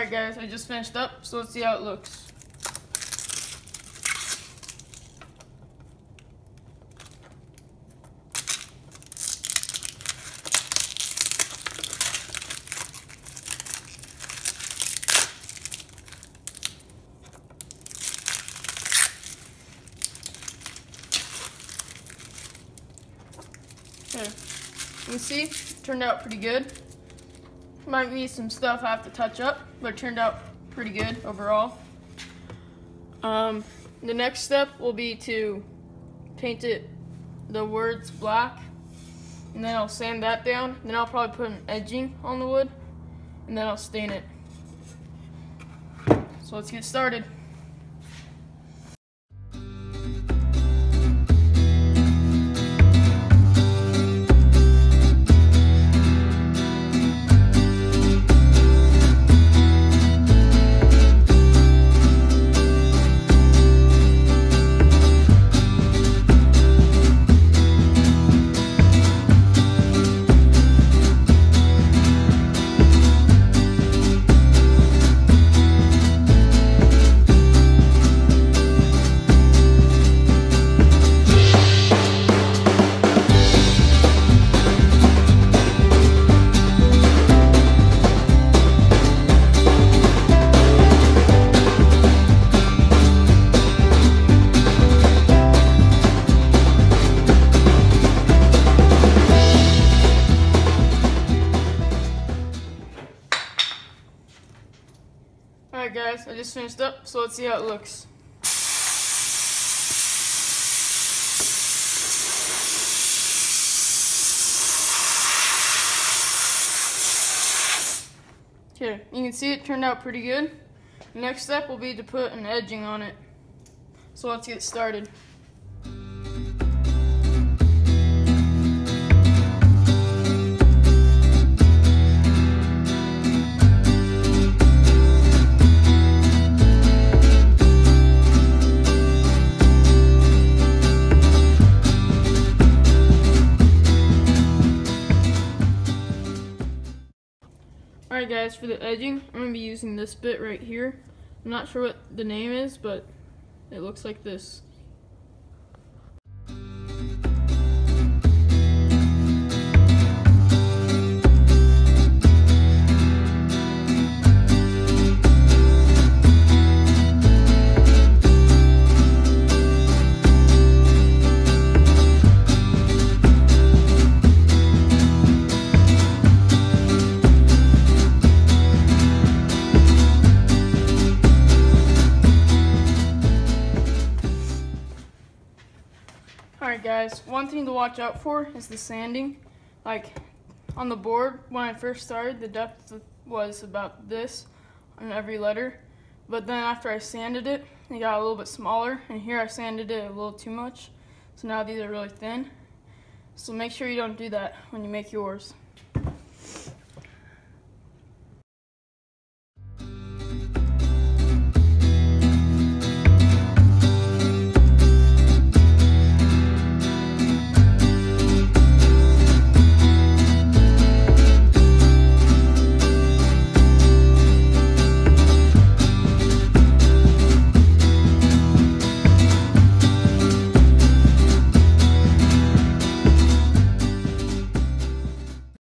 Alright guys, I just finished up, so let's see how it looks. Okay, you can see, it turned out pretty good. Might be some stuff I have to touch up, but it turned out pretty good overall. The next step will be to paint the words black, and then I'll sand that down. Then I'll probably put an edging on the wood, and then I'll stain it. So let's get started. Alright guys, I just finished up, so let's see how it looks. Okay, you can see it turned out pretty good. The next step will be to put an edging on it. So let's get started. Alright guys, for the edging, I'm going to be using this bit right here. I'm not sure what the name is, but it looks like this. Alright guys, one thing to watch out for is the sanding. Like on the board, when I first started, the depth was about this on every letter. But then after I sanded it, it got a little bit smaller, and here I sanded it a little too much. So now these are really thin. So make sure you don't do that when you make yours.